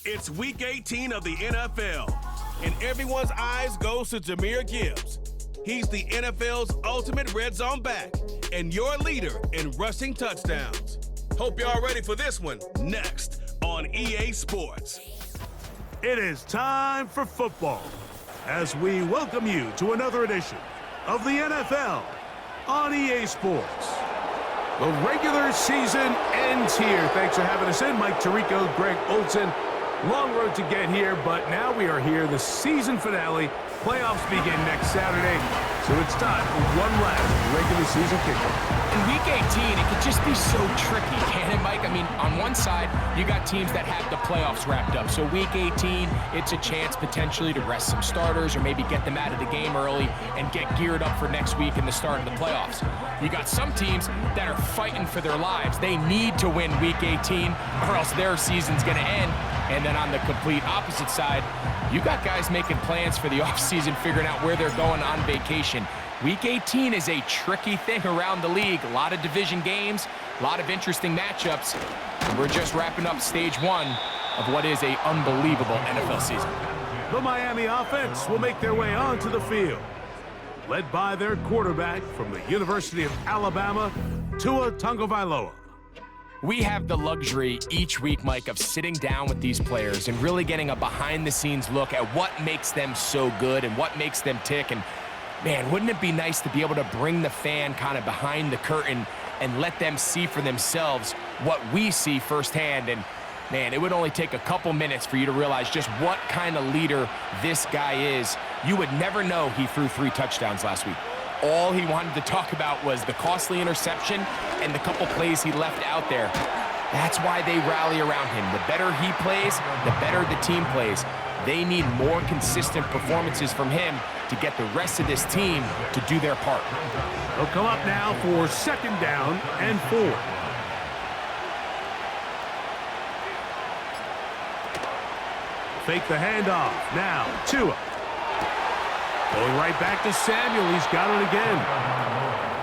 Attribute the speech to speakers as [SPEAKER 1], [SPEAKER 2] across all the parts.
[SPEAKER 1] It's Week 18 of the NFL, and everyone's eyes goes to Jahmyr Gibbs. He's the NFL's ultimate red zone back and your leader in rushing touchdowns. Hope y'all ready for this one. Next on EA Sports.
[SPEAKER 2] It is time for football as we welcome you to another edition of the NFL on EA Sports. The regular season ends here. Thanks for having us in. Mike Tirico, Greg Olsen. Long road to get here, but now we are here. The season finale. Playoffs begin next Saturday, so it's time for one last regular season kickoff.
[SPEAKER 3] In Week 18, it could just be so tricky, can't it, Mike? I mean, on one side, you got teams that have the playoffs wrapped up. So Week 18, it's a chance potentially to rest some starters or maybe get them out of the game early and get geared up for next week and the start of the playoffs. You got some teams that are fighting for their lives. They need to win Week 18 or else their season's going to end. And then on the complete opposite side, you got guys making plans for the offseason, figuring out where they're going on vacation. Week 18 is a tricky thing around the league. A lot of division games, a lot of interesting matchups. And we're just wrapping up stage one of what is an unbelievable NFL season.
[SPEAKER 2] The Miami offense will make their way onto the field, led by their quarterback from the University of Alabama, Tua Tagovailoa.
[SPEAKER 3] We have the luxury each week, Mike, of sitting down with these players and really getting a behind-the-scenes look at what makes them so good and what makes them tick. And, man, wouldn't it be nice to be able to bring the fan kind of behind the curtain and let them see for themselves what we see firsthand? And, man, it would only take a couple minutes for you to realize just what kind of leader this guy is. You would never know he threw 3 touchdowns last week. All he wanted to talk about was the costly interception and the couple plays he left out there. That's why they rally around him. The better he plays, the better the team plays. They need more consistent performances from him to get the rest of this team to do their part.
[SPEAKER 2] They'll come up now for 2nd down and 4. Fake the handoff. Now, Tua. Going right back to Samuel. He's got it again.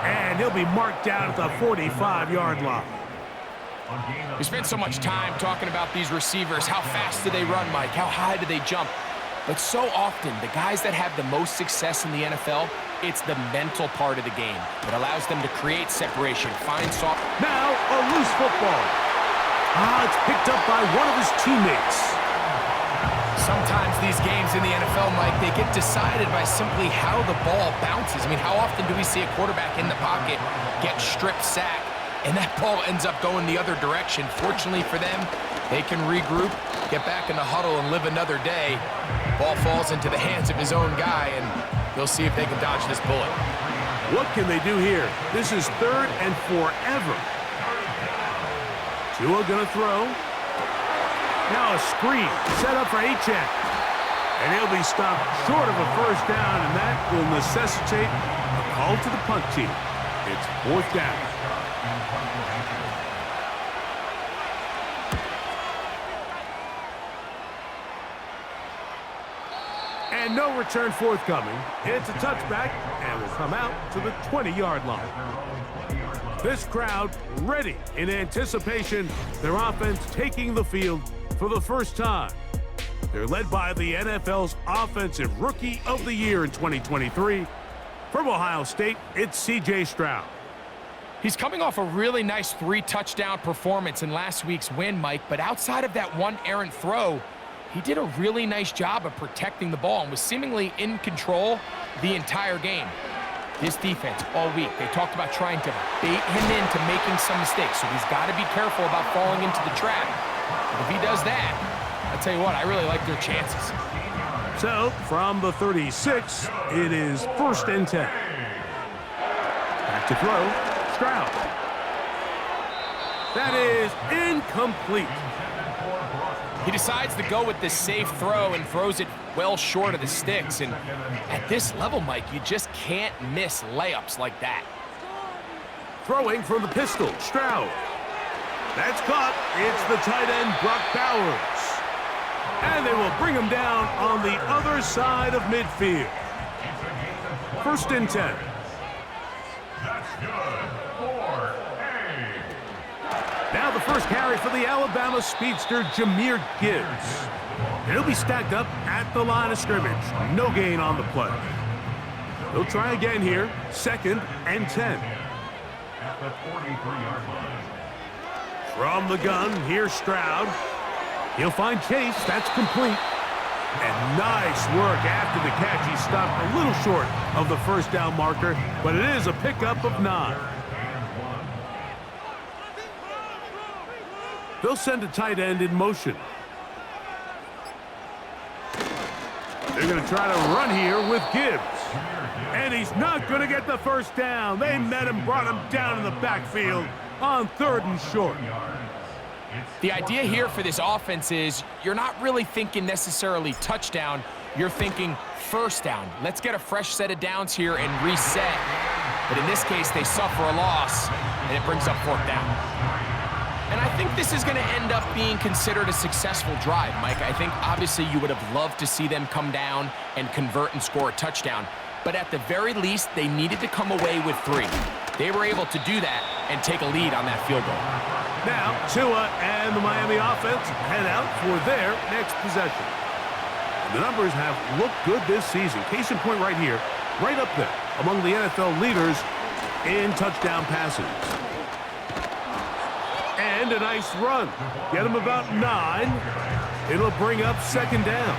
[SPEAKER 2] And he'll be marked down at the 45-yard line.
[SPEAKER 3] We spent so much time talking about these receivers. How fast do they run, Mike? How high do they jump? But so often, the guys that have the most success in the NFL, it's the mental part of the game. It allows them to create separation, find soft.
[SPEAKER 2] Now, a loose football. It's picked up by one of his teammates.
[SPEAKER 3] Sometimes these games in the NFL, Mike, they get decided by simply how the ball bounces. I mean, how often do we see a quarterback in the pocket get stripped sack, and that ball ends up going the other direction? Fortunately for them, they can regroup, get back in the huddle, and live another day. Ball falls into the hands of his own guy, and they'll see if they can dodge this bullet.
[SPEAKER 2] What can they do here? This is 3rd and forever. Tua gonna throw. Now a screen set up for H.N. And he'll be stopped short of a 1st down, and that will necessitate a call to the punt team. It's 4th down. And no return forthcoming. It's a touchback, and will come out to the 20-yard line. This crowd ready in anticipation, their offense taking the field for the first time. They're led by the NFL's Offensive Rookie of the Year in 2023. From Ohio State, it's C.J. Stroud.
[SPEAKER 3] He's coming off a really nice 3-touchdown performance in last week's win, Mike, but outside of that one errant throw, he did a really nice job of protecting the ball and was seemingly in control the entire game. This defense all week, they talked about trying to bait him into making some mistakes, so he's got to be careful about falling into the trap. But if he does that, I'll tell you what, I really like their chances.
[SPEAKER 2] So, from the 36, it is 1st and 10. Back to throw, Stroud. That is incomplete.
[SPEAKER 3] He decides to go with this safe throw and throws it well short of the sticks. And at this level, Mike, you just can't miss layups like that.
[SPEAKER 2] Throwing from the pistol, Stroud. That's caught. It's the tight end, Brock Bowers. And they will bring him down on the other side of midfield. 1st and 10. That's good. Now the first carry for the Alabama speedster, Jahmyr Gibbs. And he'll be stacked up at the line of scrimmage. No gain on the play. They'll try again here. 2nd and 10.
[SPEAKER 4] At the 43-yard line.
[SPEAKER 2] From the gun, here's Stroud. He'll find Chase. That's complete. And nice work after the catch. He stopped a little short of the first down marker, but it is a pickup of 9. They'll send a tight end in motion. They're going to try to run here with Gibbs. And he's not going to get the first down. They met him, brought him down in the backfield on 3rd and short.
[SPEAKER 3] The idea here for this offense is you're not really thinking necessarily touchdown. You're thinking first down. Let's get a fresh set of downs here and reset. But in this case, they suffer a loss, and it brings up 4th down. And I think this is going to end up being considered a successful drive, Mike. I think obviously you would have loved to see them come down and convert and score a touchdown. But at the very least, they needed to come away with 3. They were able to do that and take a lead on that field goal.
[SPEAKER 2] Now, Tua and the Miami offense head out for their next possession. The numbers have looked good this season. Case in point right here, right up there among the NFL leaders in touchdown passes. And a nice run. Get him about 9. It'll bring up 2nd down.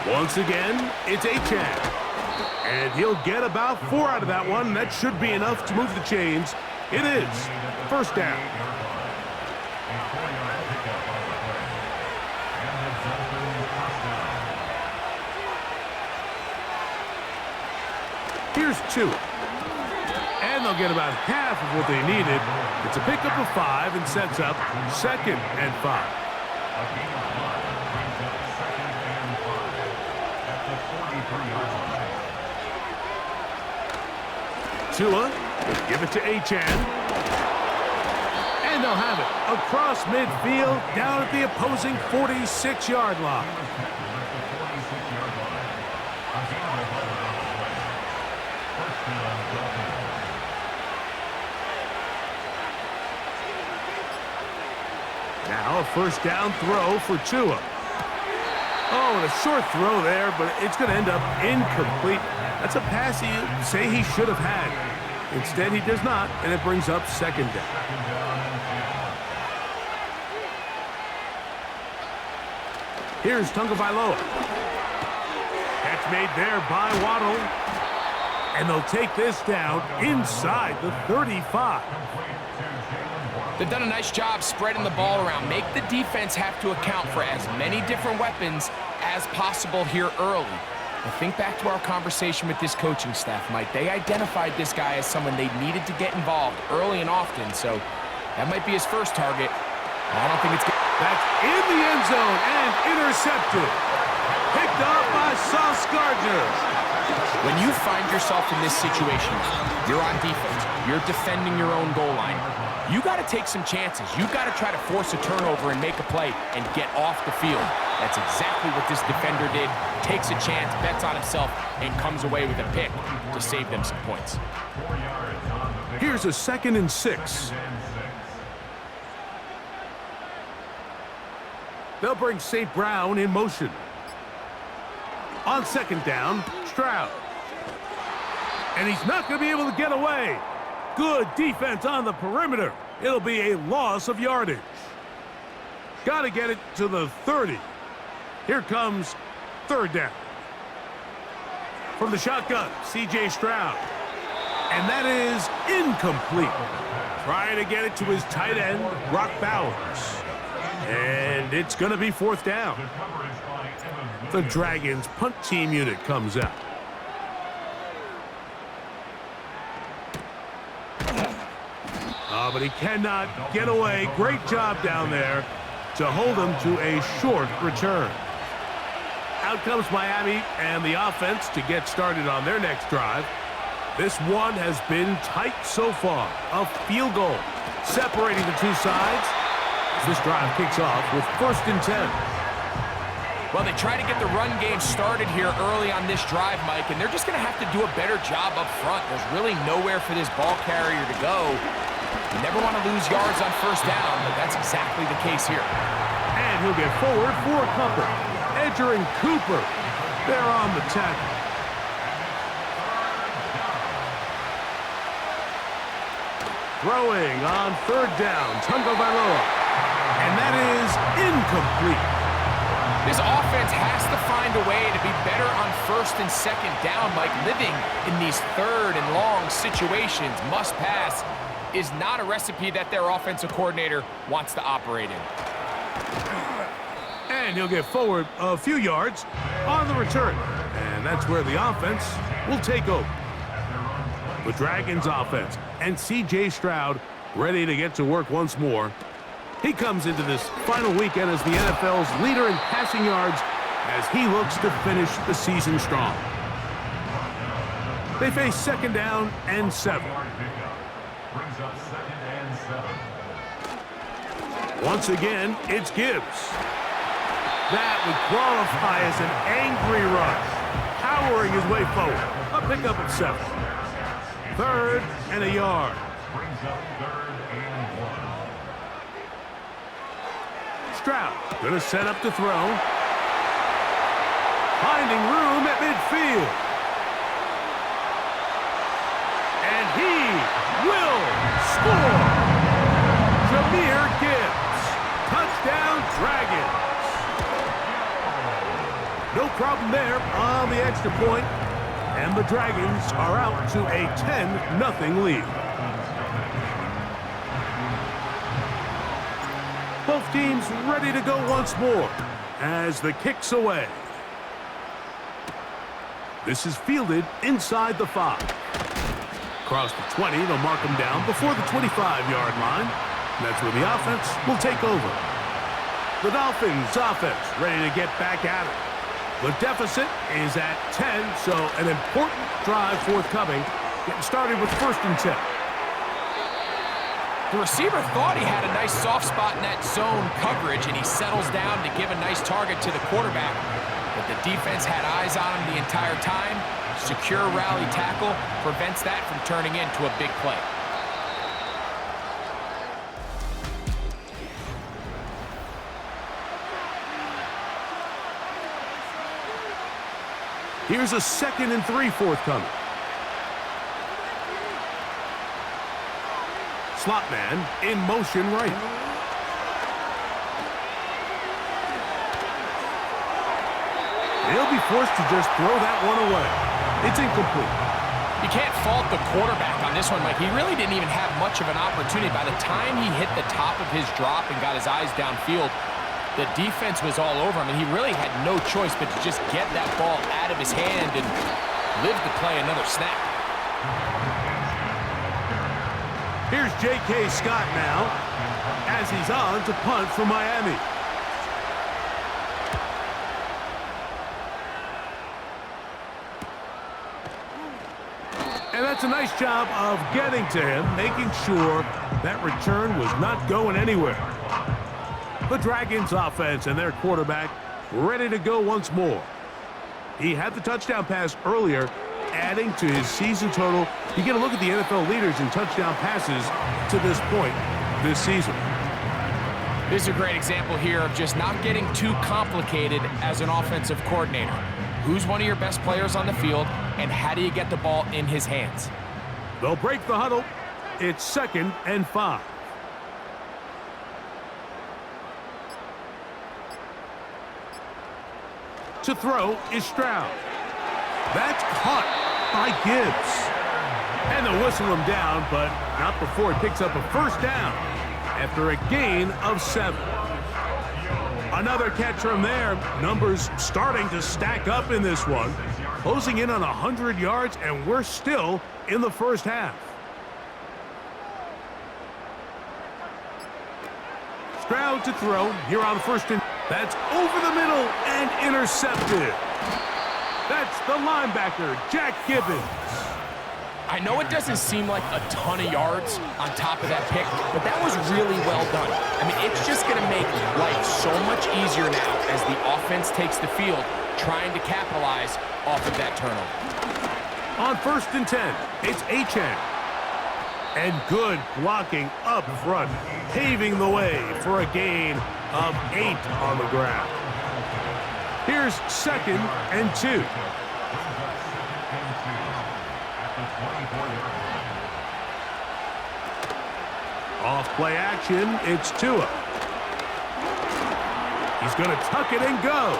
[SPEAKER 2] Once again, it's Achane. And he'll get about 4 out of that one. That should be enough to move the chains. It is. First down. Here's 2. And they'll get about half of what they needed. It's a pickup of 5 and sets up 2nd and 5. Tua will give it to Achane. And they'll have it across midfield down at the opposing 46-yard line. Now a first down throw for Tua. Oh, and a short throw there, but it's going to end up incomplete. That's a pass you say he should have had. Instead, he does not, and it brings up 2nd down. Here's Tagovailoa. Catch made there by Waddle. And they'll take this down inside the 35.
[SPEAKER 3] They've done a nice job spreading the ball around. Make the defense have to account for as many different weapons as possible here early. I think back to our conversation with this coaching staff, Mike. They identified this guy as someone they needed to get involved early and often, so that might be his first target. I don't think it's good.
[SPEAKER 2] That's in the end zone and intercepted. Picked up by Sauce Gardner.
[SPEAKER 3] When you find yourself in this situation, you're on defense, you're defending your own goal line, you got to take some chances. You got to try to force a turnover and make a play and get off the field. That's exactly what this defender did. Takes a chance, bets on himself, and comes away with a pick to save them some points.
[SPEAKER 2] Here's a 2nd and 6. They'll bring St. Brown in motion. On 2nd down, Stroud. And he's not going to be able to get away. Good defense on the perimeter. It'll be a loss of yardage. Got to get it to the 30. Here comes 3rd down. From the shotgun, C.J. Stroud. And that is incomplete. Trying to get it to his tight end, Brock Bowers. And it's going to be 4th down. The Dragons punt team unit comes out. But he cannot get away. Great job down there to hold him to a short return. Out comes Miami and the offense to get started on their next drive. This one has been tight so far. A field goal separating the two sides as this drive kicks off with 1st and 10.
[SPEAKER 3] Well, they try to get the run game started here early on this drive, Mike, and they're just going to have to do a better job up front. There's really nowhere for this ball carrier to go. You never want to lose yards on first down, but that's exactly the case here.
[SPEAKER 2] And he'll get forward for a couple. Edger and Cooper, they're on the tackle. Throwing on third down, Tagovailoa. And that is incomplete.
[SPEAKER 3] This offense has to find a way to be better on first and second down, Mike. Living in these third and long situations, must pass, is not a recipe that their offensive coordinator wants to operate in.
[SPEAKER 2] And he'll get forward a few yards on the return. And that's where the offense will take over. The Dragons offense and C.J. Stroud ready to get to work once more. He comes into this final weekend as the NFL's leader in passing yards as he looks to finish the season strong. They face second down and 7.
[SPEAKER 4] Brings up 2nd and 7.
[SPEAKER 2] Once again, it's Gibbs. That would qualify as an angry rush, powering his way forward. A pickup of 7. 3rd and a yard.
[SPEAKER 4] Brings up 3rd and 1.
[SPEAKER 2] Stroud going to set up to throw. Finding room at midfield. And he will score. Jahmyr Gibbs. Touchdown Dragons. No problem there on the extra point. And the Dragons are out to a 10-0 lead. Both teams ready to go once more as the kick's away. This is fielded inside the 5. Across the 20, they'll mark him down before the 25-yard line. And that's where the offense will take over. The Dolphins offense ready to get back at it. The deficit is at 10, so an important drive forthcoming. Getting started with 1st and 10.
[SPEAKER 3] The receiver thought he had a nice soft spot in that zone coverage, and he settles down to give a nice target to the quarterback. But the defense had eyes on him the entire time. Secure rally tackle prevents that from turning into a big play.
[SPEAKER 2] Here's a 2nd and 3 forthcoming. Slot man in motion right. He'll be forced to just throw that one away. It's incomplete.
[SPEAKER 3] You can't fault the quarterback on this one, Mike. He really didn't even have much of an opportunity. By the time he hit the top of his drop and got his eyes downfield, the defense was all over him, and he really had no choice but to just get that ball out of his hand and live to play another snap.
[SPEAKER 2] Here's J.K. Scott now as he's on to punt for Miami. And that's a nice job of getting to him, making sure that return was not going anywhere. The Dragons offense and their quarterback ready to go once more. He had the touchdown pass earlier, adding to his season total. You get a look at the NFL leaders in touchdown passes to this point this season.
[SPEAKER 3] This is a great example here of just not getting too complicated as an offensive coordinator. Who's one of your best players on the field, and how do you get the ball in his hands?
[SPEAKER 2] They'll break the huddle. It's 2nd and 5. To throw is Stroud. That's caught by Gibbs. And they'll whistle him down, but not before he picks up a 1st down after a gain of 7. Another catch from there. Numbers starting to stack up in this one. Closing in on 100 yards, and we're still in the first half. Stroud to throw here on 1st and... That's over the middle and intercepted. That's the linebacker, Jack Gibbons.
[SPEAKER 3] I know it doesn't seem like a ton of yards on top of that pick, but that was really well done. I mean, it's just going to make life so much easier now as the offense takes the field, trying to capitalize off of that turnover.
[SPEAKER 2] On 1st and 10, it's Achane. And good blocking up front, paving the way for a gain of 8 on the ground. Here's 2nd and 2. Off play action, it's Tua. He's going to tuck it and go.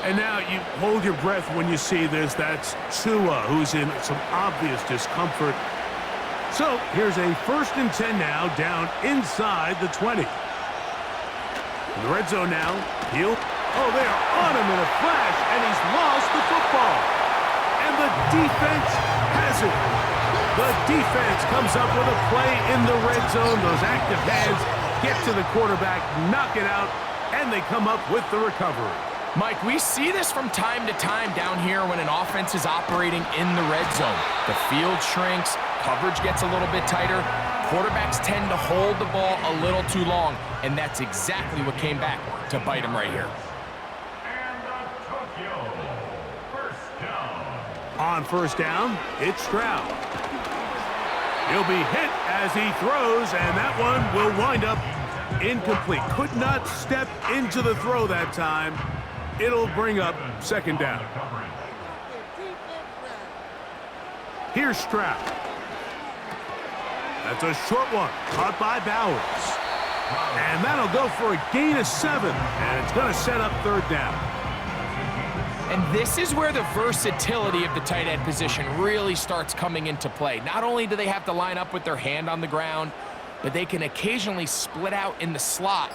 [SPEAKER 2] And now you hold your breath when you see this. That's Tua, who's in some obvious discomfort. So here's a 1st and 10 now, down inside the 20. In the red zone now, Hill. Oh, they are on him in a flash, and he's lost the football. And the defense has it. The defense comes up with a play in the red zone. Those active hands get to the quarterback, knock it out, and they come up with the recovery.
[SPEAKER 3] Mike, we see this from time to time down here when an offense is operating in the red zone. The field shrinks, coverage gets a little bit tighter, quarterbacks tend to hold the ball a little too long, and that's exactly what came back to bite him right here.
[SPEAKER 2] On 1st down, it's Stroud. He'll be hit as he throws, and that one will wind up incomplete. Could not step into the throw that time. It'll bring up 2nd down. Here's Stroud. That's a short one, caught by Bowers. And that'll go for a gain of 7, and it's going to set up 3rd down.
[SPEAKER 3] And this is where the versatility of the tight end position really starts coming into play. Not only do they have to line up with their hand on the ground, but they can occasionally split out in the slot.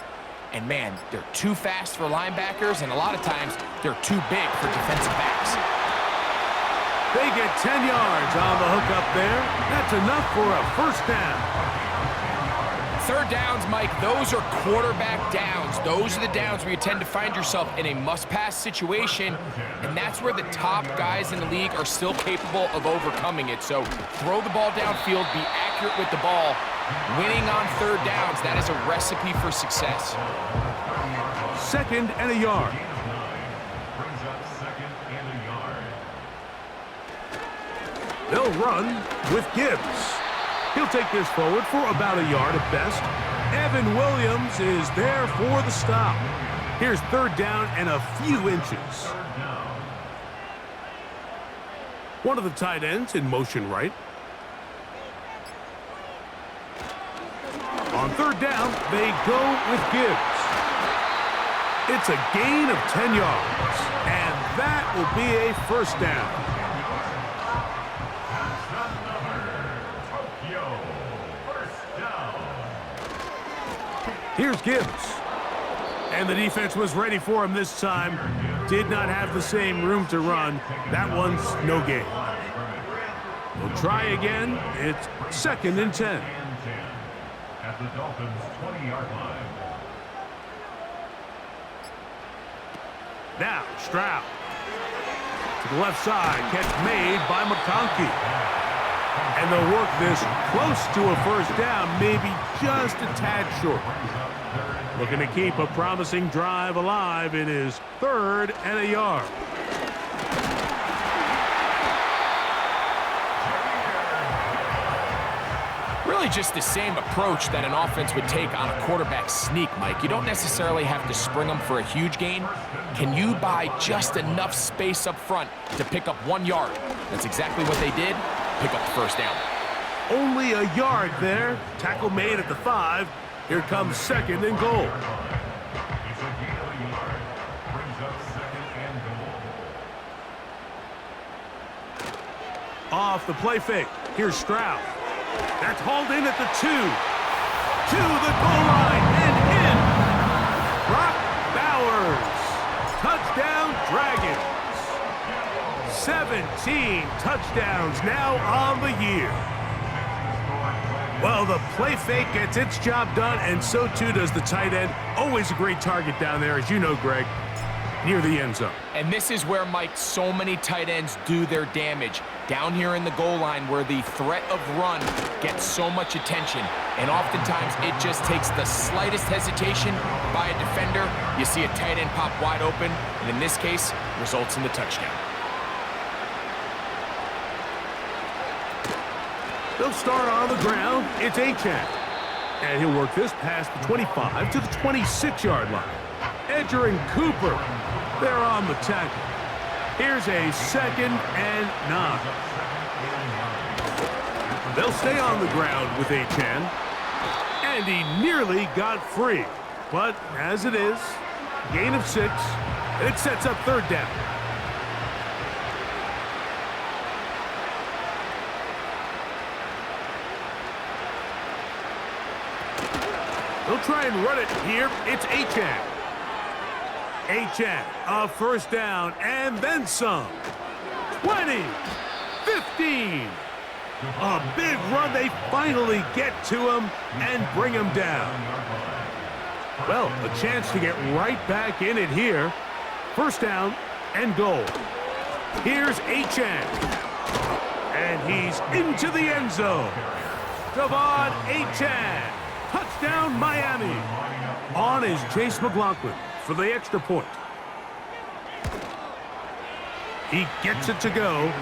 [SPEAKER 3] And man, they're too fast for linebackers, and a lot of times they're too big for defensive backs.
[SPEAKER 2] They get 10 yards on the hook up there. That's enough for a 1st down.
[SPEAKER 3] 3rd downs, Mike, those are quarterback downs. Those are the downs where you tend to find yourself in a must-pass situation, and that's where the top guys in the league are still capable of overcoming it. So throw the ball downfield, be accurate with the ball. Winning on 3rd downs, that is a recipe for success.
[SPEAKER 2] 2nd and a yard. They'll run with Gibbs. He'll take this forward for about a yard at best. Evan Williams is there for the stop. Here's 3rd down and a few inches. One of the tight ends in motion right. On 3rd down, they go with Gibbs. It's a gain of 10 yards, and that will be a 1st down. Here's Gibbs. And the defense was ready for him this time. Did not have the same room to run. That one's no gain. We'll try again. It's 2nd and 10.
[SPEAKER 4] At the Dolphins' 20-yard line.
[SPEAKER 2] Now, Stroud. To the left side. Catch made by McConkey. And they'll work this close to a 1st down, maybe just a tad short. Looking to keep a promising drive alive. It is 3rd and a yard.
[SPEAKER 3] Really just the same approach that an offense would take on a quarterback sneak, Mike. You don't necessarily have to spring them for a huge gain. Can you buy just enough space up front to pick up 1 yard? That's exactly what they did. Pick up the 1st down.
[SPEAKER 2] Only a yard there. Tackle made at the 5. Here comes 2nd and goal.
[SPEAKER 4] It's a gain of a yard. Brings up 2nd and goal.
[SPEAKER 2] Off the play fake. Here's Stroud. That's hauled in at the 2. To the goal line and in. Brock Bowers. Touchdown Dragons. 17 touchdowns now on the year. Well, the play fake gets its job done, and so too does the tight end. Always a great target down there, as you know, Greg. near the end zone.
[SPEAKER 3] And this is where, Mike, so many tight ends do their damage. Down here in the goal line where the threat of run gets so much attention. And oftentimes it just takes the slightest hesitation by a defender. You see a tight end pop wide open, and in this case, results in the touchdown.
[SPEAKER 2] They'll start on the ground. It's Achane. And he'll work this past the 25 to the 26-yard line. Edger and Cooper, they're on the tackle. Here's a 2nd and 9. They'll stay on the ground with Achane. And he nearly got free. But as it is, gain of 6, and it sets up 3rd down. They'll try and run it here. It's Achane. Achane, a 1st down, and then some. 20, 15. A big run. They finally get to him and bring him down. Well, a chance to get right back in it here. 1st down and goal. Here's Achane. And he's into the end zone. Devon Achane. Touchdown, Miami. On is Chase McLaughlin for the extra point. He gets it to go,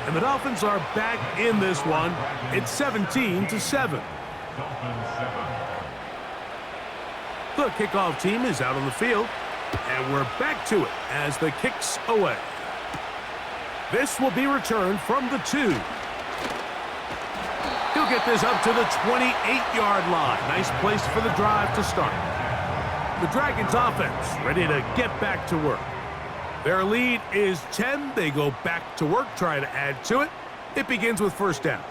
[SPEAKER 2] and the Dolphins are back in this one. It's 17-7. The kickoff team is out on the field, and we're back to it as the kick's away. This will be returned from the 2. He'll get this up to the 28-yard line. Nice place for the drive to start. The Dragons offense ready to get back to work. Their lead is 10. They go back to work, try to add to it. It begins with 1st down.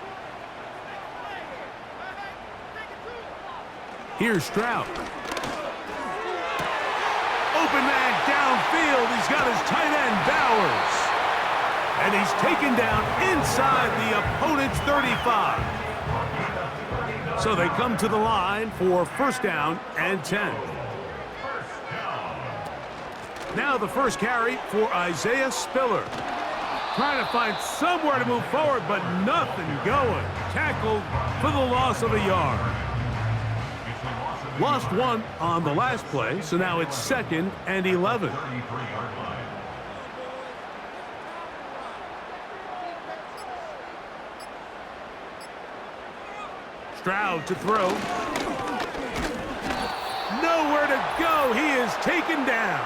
[SPEAKER 2] Here's Stroud. Open man downfield. He's got his tight end, Bowers. And he's taken down inside the opponent's 35. So they come to the line for 1st down and 10. Now the first carry for Isaiah Spiller. Trying to find somewhere to move forward, but nothing going. Tackled for the loss of a yard. Lost 1 on the last play, so now it's 2nd and 11. Stroud to throw. Nowhere to go. He is taken down.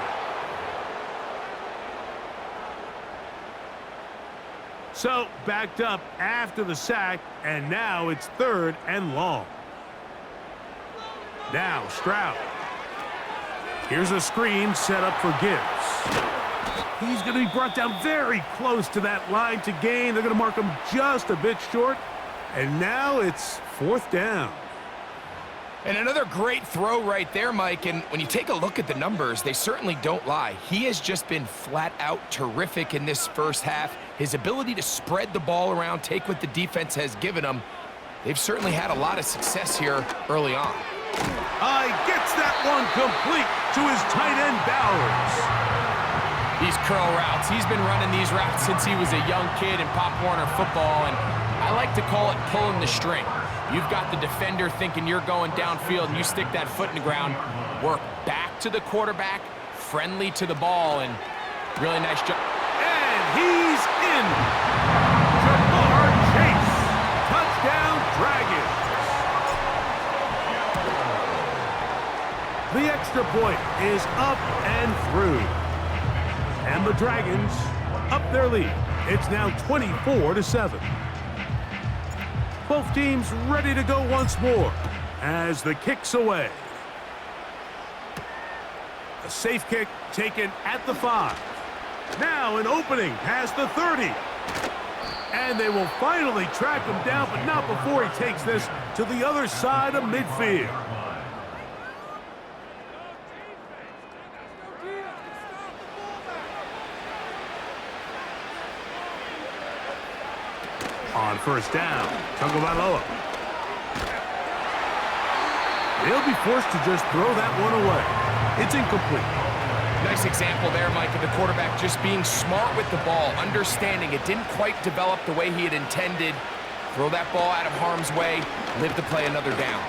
[SPEAKER 2] So backed up after the sack, and now it's 3rd and long. Now Stroud. Here's a screen set up for Gibbs. He's going to be brought down very close to that line to gain. They're going to mark him just a bit short. And now it's 4th down.
[SPEAKER 3] And another great throw right there, Mike. And when you take a look at the numbers, they certainly don't lie. He has just been flat out terrific in this first half. His ability to spread the ball around, take what the defense has given him. They've certainly had a lot of success here early on.
[SPEAKER 2] Gets that one complete to his tight end, Bowers.
[SPEAKER 3] These curl routes, he's been running these routes since he was a young kid in Pop Warner football, and I like to call it pulling the string. You've got the defender thinking you're going downfield, and you stick that foot in the ground, work back to the quarterback, friendly to the ball, and really nice job.
[SPEAKER 2] And he's in. Jamar Chase. Touchdown, Dragons. The extra point is up and through. And the Dragons up their lead. It's now 24-7. Both teams ready to go once more as the kick's away. A safe kick taken at the 5. Now an opening past the 30. And they will finally track him down, but not before he takes this to the other side of midfield. On 1st down, Tagovailoa. They'll be forced to just throw that one away. It's incomplete.
[SPEAKER 3] Nice example there, Mike, of the quarterback just being smart with the ball, understanding it didn't quite develop the way he had intended. Throw that ball out of harm's way, live to play another down.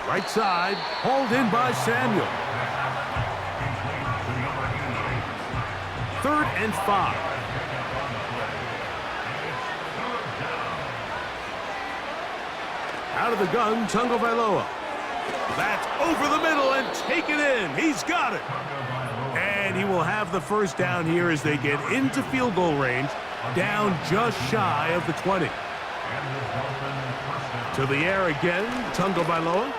[SPEAKER 2] Right side, hauled in by Samuel. 3rd and 5. Out of the gun, Tagovailoa. That's over the middle and taken in. He's got it. And he will have the first down here as they get into field goal range, down just shy of the 20. To the air again, Tagovailoa.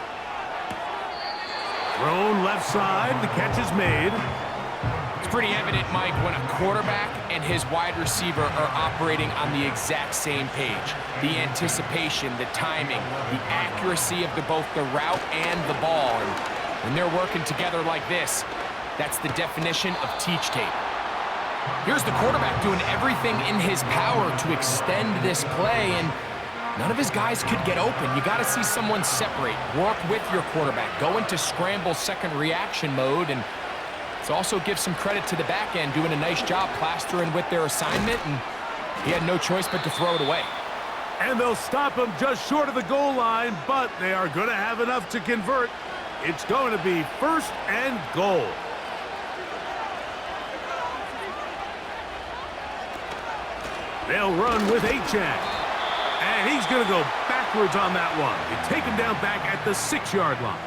[SPEAKER 2] Thrown left side, the catch is made.
[SPEAKER 3] It's pretty evident, Mike, when a quarterback and his wide receiver are operating on the exact same page. The anticipation, the timing, the accuracy of both the route and the ball. And when they're working together like this, that's the definition of teach tape. Here's the quarterback doing everything in his power to extend this play, and none of his guys could get open. You got to see someone separate, work with your quarterback, go into scramble second reaction mode, and let's also give some credit to the back end doing a nice job plastering with their assignment, and he had no choice but to throw it away.
[SPEAKER 2] And they'll stop him just short of the goal line, but they are going to have enough to convert. It's going to be 1st and goal. They'll run with Achane. And he's going to go backwards on that one. They take him down back at the 6-yard line.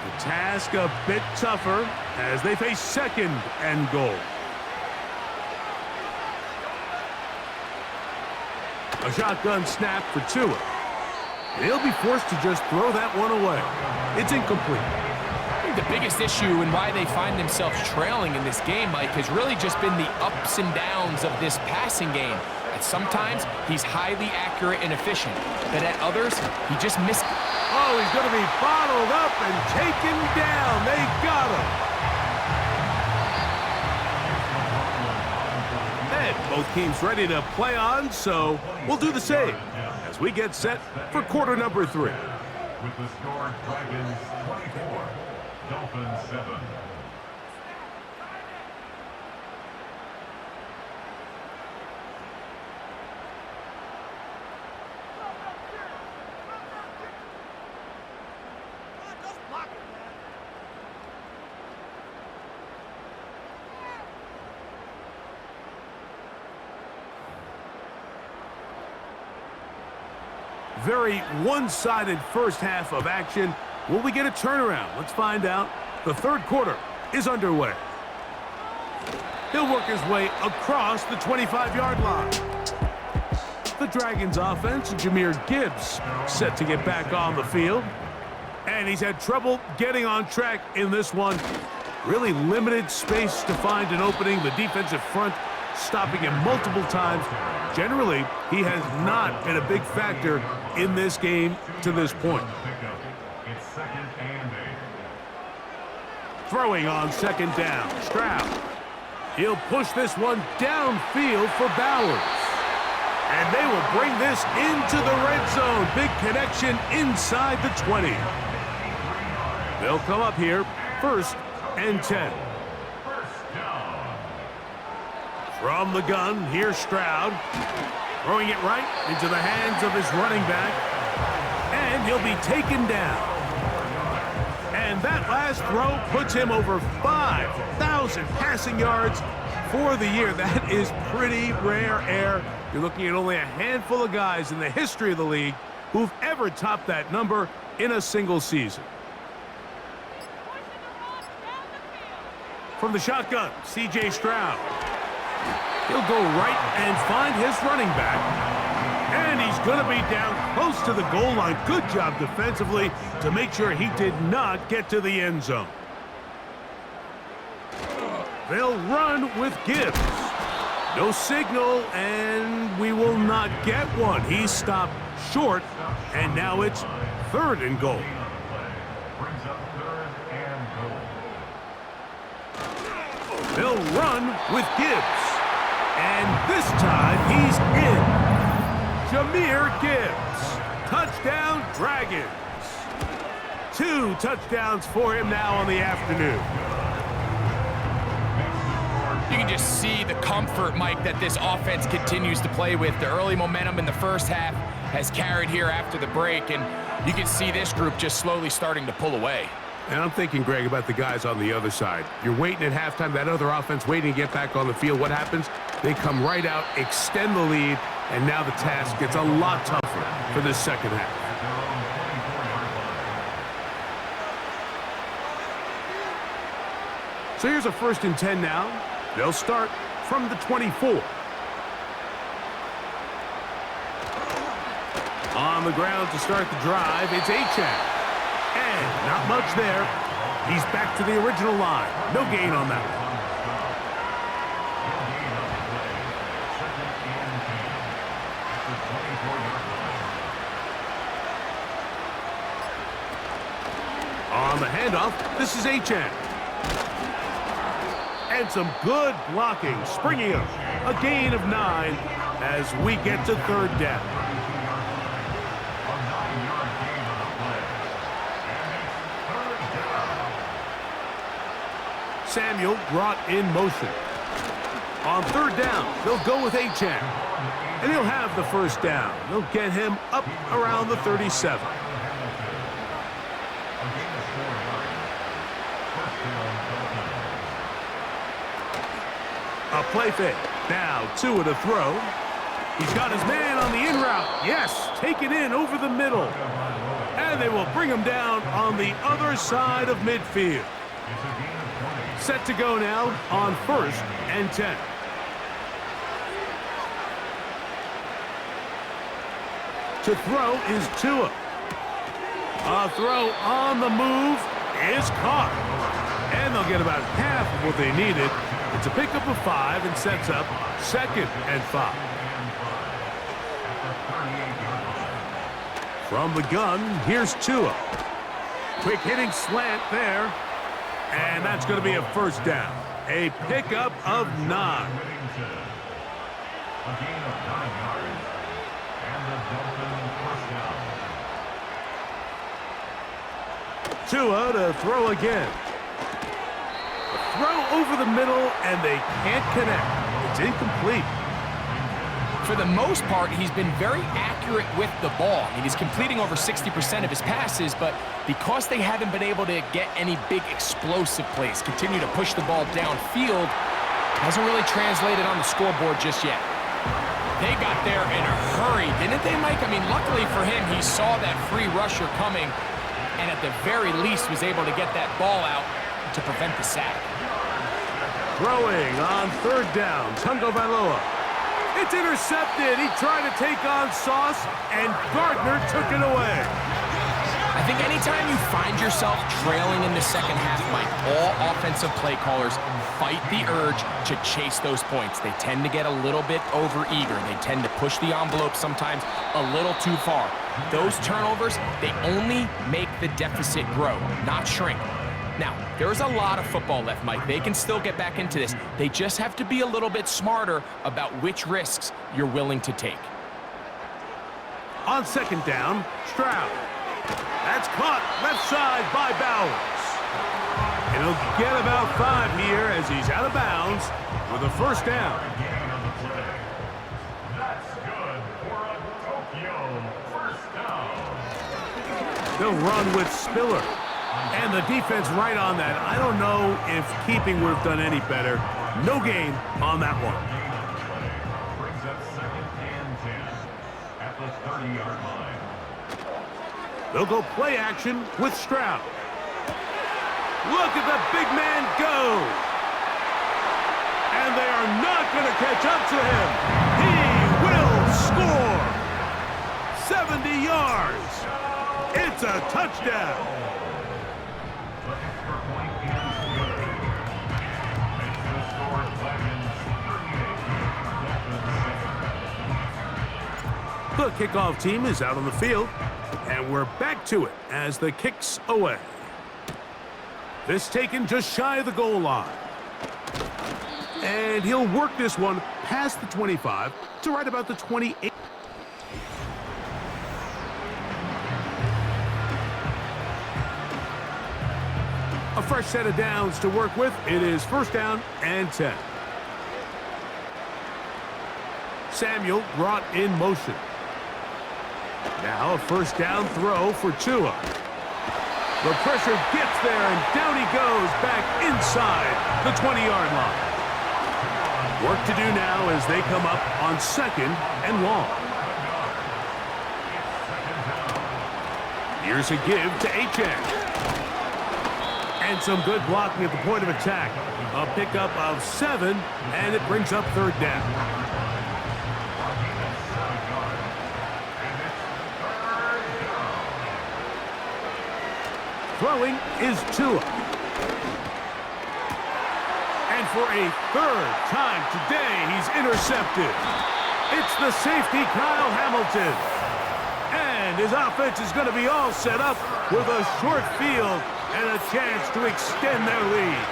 [SPEAKER 2] The task a bit tougher as they face 2nd and goal. A shotgun snap for Tua. He'll be forced to just throw that one away. It's incomplete.
[SPEAKER 3] I think the biggest issue and why they find themselves trailing in this game, Mike, has really just been the ups and downs of this passing game. At sometimes, he's highly accurate and efficient, but at others, he just missed.
[SPEAKER 2] Oh, he's going to be bottled up and taken down. They got him. And both teams ready to play on, so we'll do the same as we get set for quarter number 3.
[SPEAKER 4] With the score, Dragons 24, Dolphins 7.
[SPEAKER 2] Very one-sided first half of action. Will we get a turnaround? Let's find out. The 3rd quarter is underway. He'll work his way across the 25-yard line. The Dragons offense, Jahmyr Gibbs, set to get back on the field. And he's had trouble getting on track in this one. Really limited space to find an opening. The defensive front stopping him multiple times. Generally, he has not been a big factor in this game to this point.
[SPEAKER 4] It's 2nd and 8.
[SPEAKER 2] Throwing on 2nd down, Stroud. He'll push this one downfield for Bowers. And they will bring this into the red zone. Big connection inside the 20. They'll come up here, 1st and 10. From the gun, here's Stroud. Throwing it right into the hands of his running back. And he'll be taken down. And that last throw puts him over 5,000 passing yards for the year. That is pretty rare air. You're looking at only a handful of guys in the history of the league who've ever topped that number in a single season. From the shotgun, C.J. Stroud. He'll go right and find his running back. And he's going to be down close to the goal line. Good job defensively to make sure he did not get to the end zone. They'll run with Gibbs. No signal, and we will not get one. He's stopped short, and now it's 3rd and goal.
[SPEAKER 4] Brings up 3rd and goal.
[SPEAKER 2] They'll run with Gibbs. And this time, he's in. Jahmyr Gibbs. Touchdown, Dragons. 2 touchdowns for him now on the afternoon.
[SPEAKER 3] You can just see the comfort, Mike, that this offense continues to play with. The early momentum in the first half has carried here after the break, and you can see this group just slowly starting to pull away.
[SPEAKER 2] And I'm thinking, Greg, about the guys on the other side. You're waiting at halftime, that other offense waiting to get back on the field. What happens? They come right out, extend the lead, and now the task gets a lot tougher for this second half. So here's a 1st and 10 now. They'll start from the 24. On the ground to start the drive, it's Achane. And not much there. He's back to the original line. No gain on that one. On the handoff, this is Achane. And some good blocking, springing up. A gain of 9 as we get to 3rd down. Samuel brought in motion. On 3rd down, they'll go with Achane. And he'll have the 1st down. They'll get him up around the 37. A play fake. Now Tua to throw. He's got his man on the in route. Yes, take it in over the middle. And they will bring him down on the other side of midfield. Set to go now on 1st and 10. To throw is Tua. A throw on the move is caught. And they'll get about half of what they needed. It's a pickup of 5 and sets up 2nd and 5. From the gun, here's Tua. Quick hitting slant there. And that's going to be a 1st down. A pickup of 9.
[SPEAKER 4] A gain of 9 yards. And the Dolphins 1st down.
[SPEAKER 2] Tua to throw again. A throw over the middle, and they can't connect. It's incomplete.
[SPEAKER 3] For the most part, he's been very accurate with the ball. I mean, he's completing over 60% of his passes, but because they haven't been able to get any big explosive plays, continue to push the ball downfield, hasn't really translated on the scoreboard just yet. They got there in a hurry, didn't they, Mike? I mean, luckily for him, he saw that free rusher coming, and at the very least was able to get that ball out to prevent the sack.
[SPEAKER 2] Throwing on 3rd down, Tungo Vailoa. It's intercepted. He tried to take on Sauce, and Gardner took it away.
[SPEAKER 3] I think anytime you find yourself trailing in the second half, Mike, all offensive play callers fight the urge to chase those points. They tend to get a little bit overeager. They tend to push the envelope sometimes a little too far. Those turnovers, they only make the deficit grow, not shrink. Now, there's a lot of football left, Mike. They can still get back into this. They just have to be a little bit smarter about which risks you're willing to take.
[SPEAKER 2] On 2nd down, Stroud. That's caught left side by Bowers. And he'll get about 5 here as he's out of bounds with a 1st down.
[SPEAKER 4] That's good for a Tokyo 1st down.
[SPEAKER 2] They'll run with Spiller. And the defense right on that. I don't know if keeping would have done any better. No gain on that one.
[SPEAKER 4] Brings up 2nd and 10 at the 30-yard line.
[SPEAKER 2] They'll go play action with Stroud. Look at the big man go. And they are not going to catch up to him. He will score. 70 yards. It's a touchdown. The kickoff team is out on the field, and we're back to it as the kick's away. This taken just shy of the goal line. And he'll work this one past the 25 to right about the 28. A fresh set of downs to work with. It is 1st down and 10. Samuel brought in motion. Now a first down throw for Tua. The pressure gets there, and down he goes back inside the 20-yard line. Work to do now as they come up on 2nd and long. Here's a give to HN. And some good blocking at the point of attack. A pickup of 7, and it brings up 3rd down. Throwing is Tua. And for a 3rd time today, he's intercepted. It's the safety, Kyle Hamilton. And his offense is going to be all set up with a short field and a chance to extend their lead.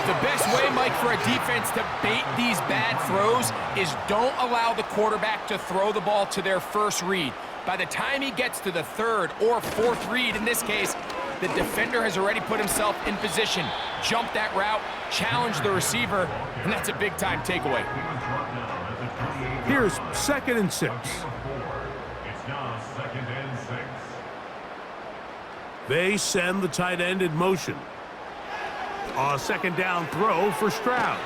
[SPEAKER 3] The best way, Mike, for a defense to bait these bad throws is don't allow the quarterback to throw the ball to their first read. By the time he gets to the 3rd or 4th read, in this case, the defender has already put himself in position, jumped that route, challenged the receiver, and that's a big-time takeaway.
[SPEAKER 2] Here's 2nd and 6.
[SPEAKER 4] It's now 2nd and 6.
[SPEAKER 2] They send the tight end in motion. A 2nd down throw for Stroud.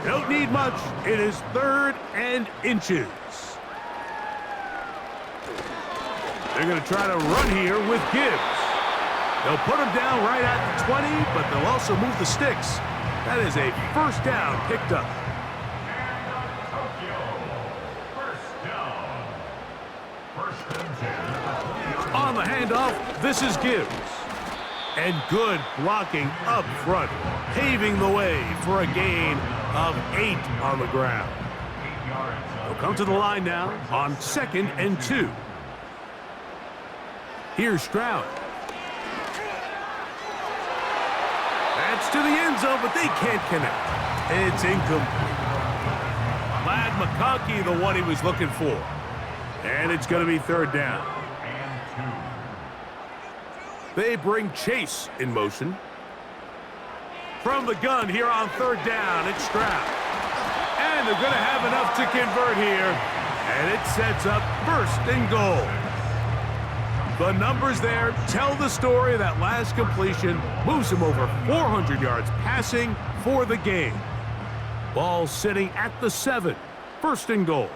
[SPEAKER 2] Don't need much. It is 3rd and inches. They're going to try to run here with Gibbs. They'll put him down right at the 20, but they'll also move the sticks. That is a 1st down picked up. On the handoff, this is Gibbs. And good blocking up front, paving the way for a gain of 8 on the ground. They'll come to the line now on 2nd and 2. Here's Stroud. That's to the end zone, but they can't connect. It's incomplete. Ladd McConkey, the one he was looking for. And it's going to be 3rd down. They bring Chase in motion. From the gun here on 3rd down, it's Stroud. And they're going to have enough to convert here. And it sets up 1st and goal. The numbers there tell the story. That last completion moves him over 400 yards passing for the game. Ball sitting at the 7. 1st and goal.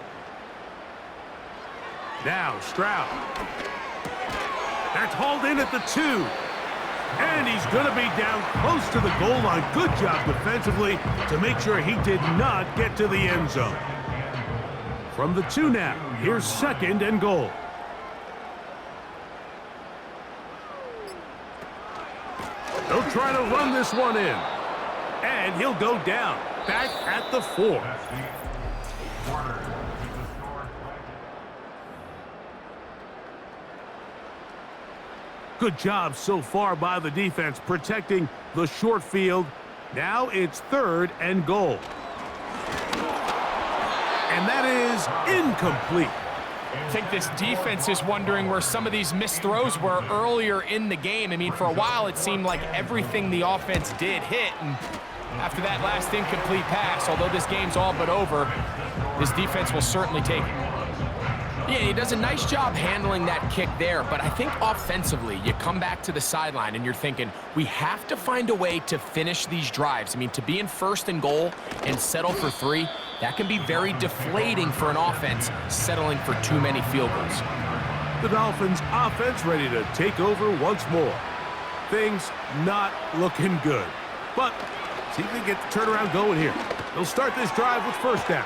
[SPEAKER 2] Now Stroud. That's hauled in at the 2. And he's going to be down close to the goal line. Good job defensively to make sure he did not get to the end zone. From the 2 now, here's 2nd and goal. They'll try to run this one in. And he'll go down, back at the 4. Good job so far by the defense protecting the short field. Now it's 3rd and goal. And that is incomplete.
[SPEAKER 3] I think this defense is wondering where some of these missed throws were earlier in the game. I mean, for a while it seemed like everything the offense did hit, and after that last incomplete pass, although this game's all but over, this defense will certainly take it. Yeah, he does a nice job handling that kick there, but I think offensively, you come back to the sideline and you're thinking, we have to find a way to finish these drives. I mean, to be in 1st and goal and settle for 3, that can be very deflating for an offense settling for too many field goals.
[SPEAKER 2] The Dolphins offense ready to take over once more. Things not looking good, but see if they get the turnaround going here. They'll start this drive with 1st down.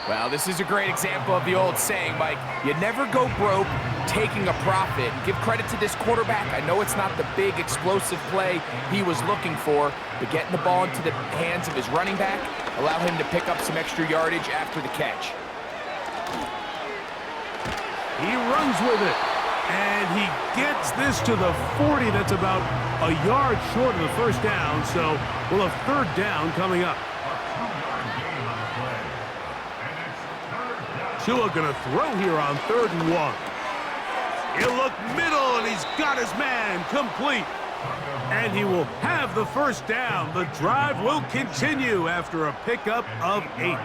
[SPEAKER 3] Well, this is a great example of the old saying, Mike. You never go broke taking a profit. Give credit to this quarterback. I know it's not the big explosive play he was looking for, but getting the ball into the hands of his running back allow him to pick up some extra yardage after the catch.
[SPEAKER 2] He runs with it, and he gets this to the 40. That's about a yard short of the 1st down, so we'll have 3rd down coming up. Tua going to throw here on 3rd and 1. He'll look middle, and he's got his man complete. And he will have the first down. The drive will continue after a pickup of 8.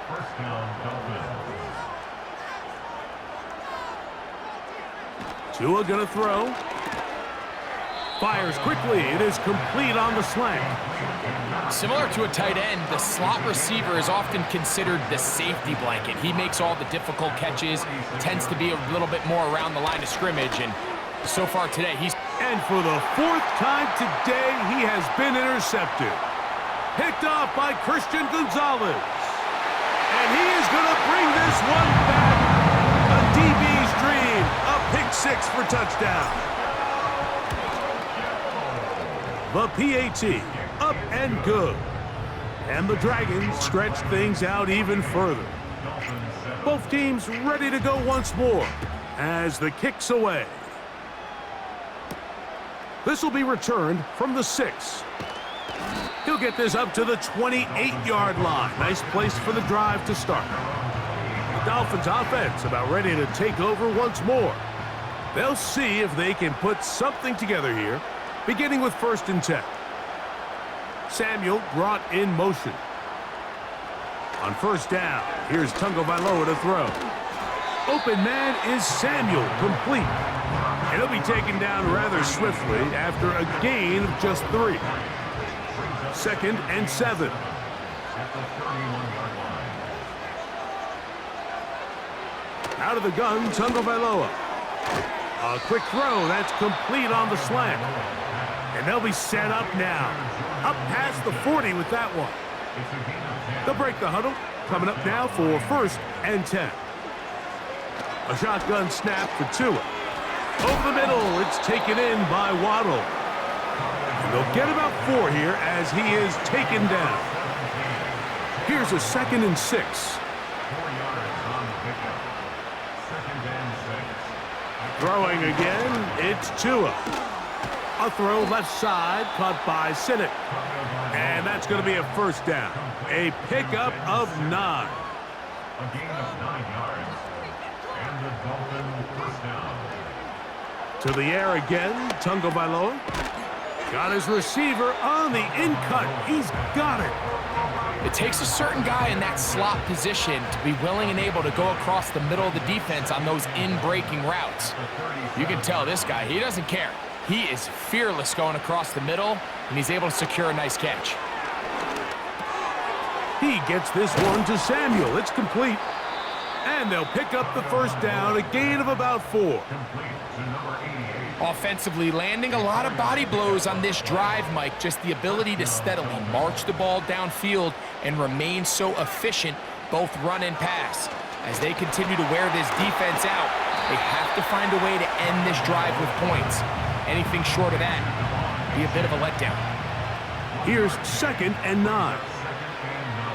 [SPEAKER 4] First down, Dolphins.
[SPEAKER 2] Tua gonna throw. Fires quickly. It is complete on the slant.
[SPEAKER 3] Similar to a tight end, the slot receiver is often considered the safety blanket. He makes all the difficult catches, tends to be a little bit more around the line of scrimmage, and so far today, he's...
[SPEAKER 2] And for the 4th time today, he has been intercepted. Picked off by Christian Gonzalez. And he is going to bring this one back. A DB's dream. A pick 6 for touchdown. The PAT, up and good. And the Dragons stretch things out even further. Both teams ready to go once more as the kick's away. This will be returned from the 6. He'll get this up to the 28-yard line. Nice place for the drive to start. The Dolphins offense about ready to take over once more. They'll see if they can put something together here, beginning with 1st and 10. Samuel brought in motion. On 1st down, here's Tungo Bailoa to throw. Open man is Samuel, complete. And he'll be taken down rather swiftly after a gain of just 3. 2nd and 7. Out of the gun, Tungo Bailoa. A quick throw, that's complete on the slant. And they'll be set up now. Up past the 40 with that one. They'll break the huddle. Coming up now for 1st and 10. A shotgun snap for Tua. Over the middle, it's taken in by Waddle. And they'll get about 4 here as he is taken down. Here's a 2nd and 6.
[SPEAKER 4] 4 yards on the pickup. 2nd and 6.
[SPEAKER 2] Throwing again, it's Tua. A throw left side, caught by Sinnott. And that's going to be a 1st down. A pickup of 9.
[SPEAKER 4] A gain of 9 yards. And the Dolphins first down.
[SPEAKER 2] To the air again, Tungo Bailoa. Got his receiver on the in-cut. He's got it.
[SPEAKER 3] It takes a certain guy in that slot position to be willing and able to go across the middle of the defense on those in-breaking routes. You can tell this guy, he doesn't care. He is fearless going across the middle, and he's able to secure a nice catch.
[SPEAKER 2] He gets this one to Samuel. It's complete. And they'll pick up the 1st down, a gain of about 4.
[SPEAKER 4] Complete to number 88.
[SPEAKER 3] Offensively, landing a lot of body blows on this drive, Mike. Just the ability to steadily march the ball downfield and remain so efficient, both run and pass. As they continue to wear this defense out, they have to find a way to end this drive with points. Anything short of that be a bit of a letdown.
[SPEAKER 2] Here's 2nd and 9.
[SPEAKER 4] 2nd and 9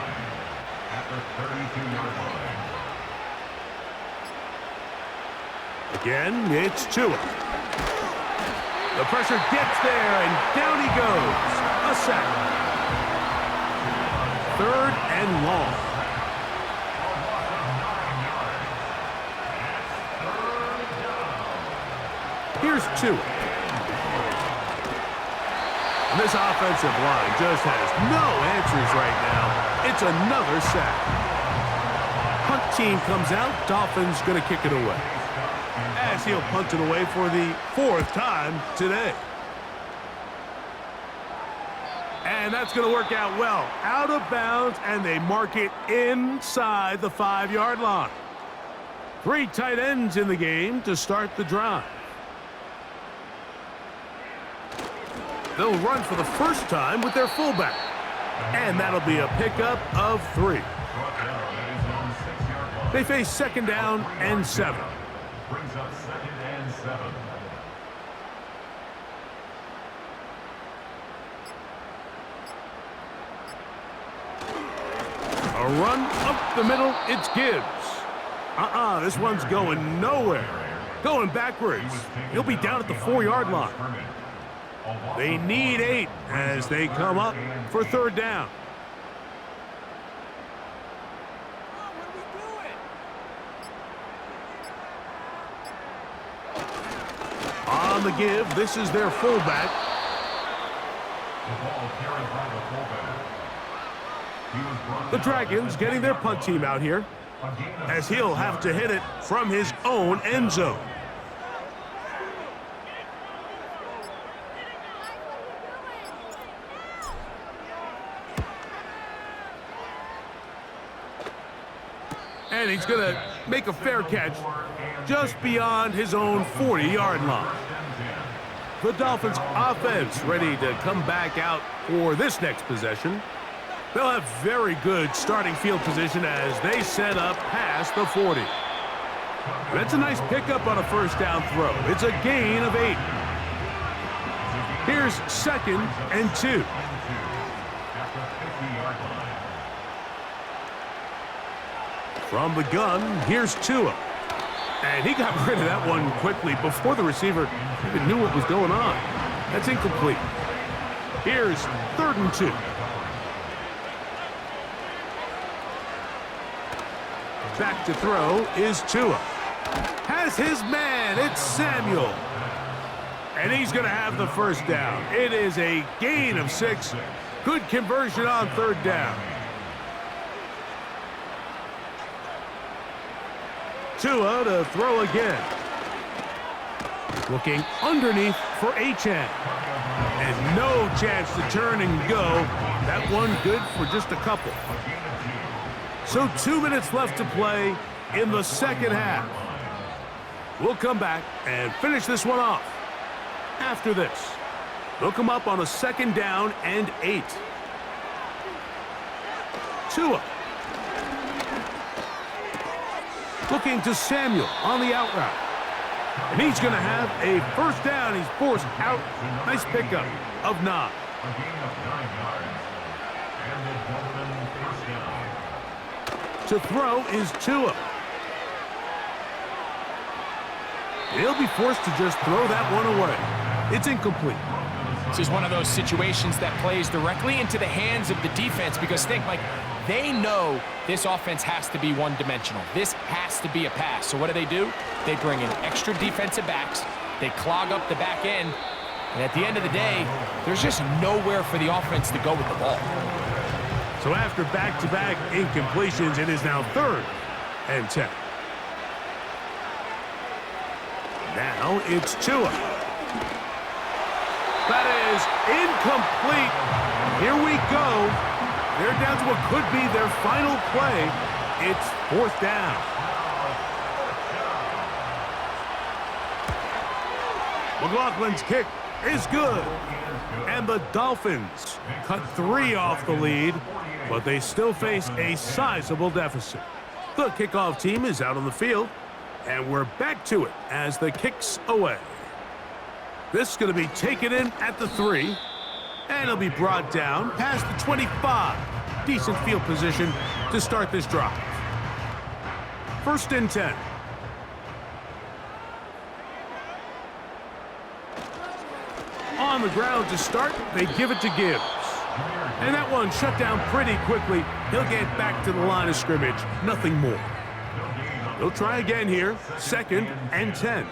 [SPEAKER 4] at the 32-yard line.
[SPEAKER 2] Again, it's Tua. The pressure gets there, and down he goes. A sack. 3rd and long. Here's Tua. And this offensive line just has no answers right now. It's another sack. Punt team comes out. Dolphins going to kick it away. As he'll punt it away for the 4th time today. And that's going to work out well. Out of bounds, and they mark it inside the 5-yard line. 3 tight ends in the game to start the drive. They'll run for the 1st time with their fullback. And that'll be a pickup of 3. They face 2nd down and 7.
[SPEAKER 4] Brings up 2nd and 7.
[SPEAKER 2] A run up the middle, it's Gibbs. This one's going nowhere. Going backwards. He'll be down at the 4-yard line. They need 8 as they come up for 3rd down. on the give. This is their fullback.
[SPEAKER 4] The ball carried by the fullback. He was brought
[SPEAKER 2] The
[SPEAKER 4] down
[SPEAKER 2] Dragons getting their punt team out here,
[SPEAKER 4] a gain of
[SPEAKER 2] as he'll have to hit it from his own end zone. And he's going to make a fair catch just beyond his own 40-yard line. The Dolphins offense ready to come back out for this next possession. They'll have very good starting field position as they set up past the 40. That's a nice pickup on a first down throw. It's a gain of 8. Here's 2nd and 2.
[SPEAKER 4] at the 50-yard line.
[SPEAKER 2] From the gun, here's Tua. And he got rid of that one quickly before the receiver even knew what was going on. That's incomplete. Here's 3rd and 2. Back to throw is Tua. Has his man. It's Samuel. And he's going to have the first down. It is a gain of 6. Good conversion on 3rd down. Tua to throw again. Looking underneath for Achane. And no chance to turn and go. That one good for just a couple. So 2 minutes left to play in the second half. We'll come back and finish this one off. After this, they'll come up on a 2nd down and 8. Tua. Looking to Samuel on the out route. And he's going to have a first down. He's forced out. Nice pickup of 9.
[SPEAKER 4] A gain of 9 yards. And the Dolphins first down.
[SPEAKER 2] To throw is Tua. He'll be forced to just throw that one away. It's incomplete.
[SPEAKER 3] This is one of those situations that plays directly into the hands of the defense because think, Mike, they know this offense has to be one-dimensional. This has to be a pass. So what do? They bring in extra defensive backs. They clog up the back end. And at the end of the day, there's just nowhere for the offense to go with the ball.
[SPEAKER 2] So after back-to-back incompletions, it is now 3rd and 10. Now it's Tua. That is incomplete. Here we go. They're down to what could be their final play. It's 4th down. McLaughlin's kick is good. And the Dolphins cut 3 off the lead, but they still face a sizable deficit. The kickoff team is out on the field, and we're back to it as the kick's away. This is going to be taken in at the 3, and it'll be brought down past the 25. Decent field position to start this drive. 1st and 10. On the ground to start, they give it to Gibbs. And that one shut down pretty quickly. He'll get back to the line of scrimmage. Nothing more. They'll try again here. 2nd and 10.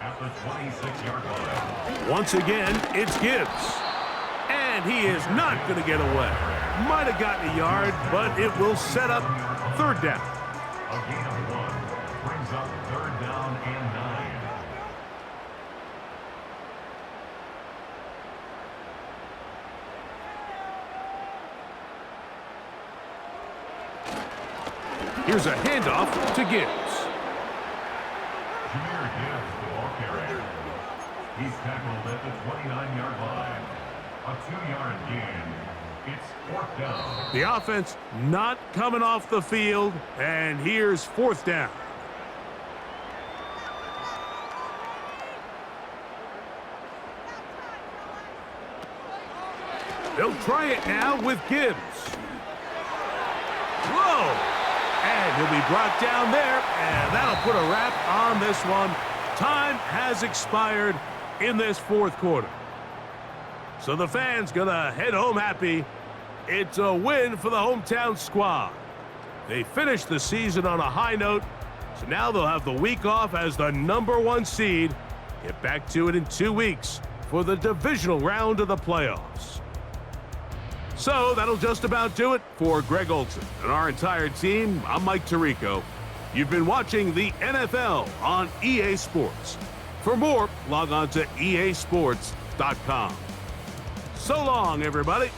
[SPEAKER 4] At the 26-yard line.
[SPEAKER 2] Once again, it's Gibbs. And he is not going to get away. Might have gotten a yard, but it will set up 3rd down.
[SPEAKER 4] A gain of 1 brings up 3rd down and 9.
[SPEAKER 2] Here's a handoff to Gibbs.
[SPEAKER 4] Jahmyr Gibbs, the ball carrier. He's tackled at the 29-yard line. A 2-yard gain. It's 4th down.
[SPEAKER 2] The offense not coming off the field, and here's 4th down. They'll try it now with Gibbs. Whoa! And he'll be brought down there, and that'll put a wrap on this one. Time has expired in this 4th quarter. So the fans gonna head home happy. It's a win for the hometown squad. They finished the season on a high note, so now they'll have the week off as the #1 seed Get back to it in 2 weeks for the divisional round of the playoffs. So that'll just about do it for Greg Olson and our entire team. I'm Mike Tirico. You've been watching the NFL on EA Sports. For more, log on to easports.com. So long, everybody.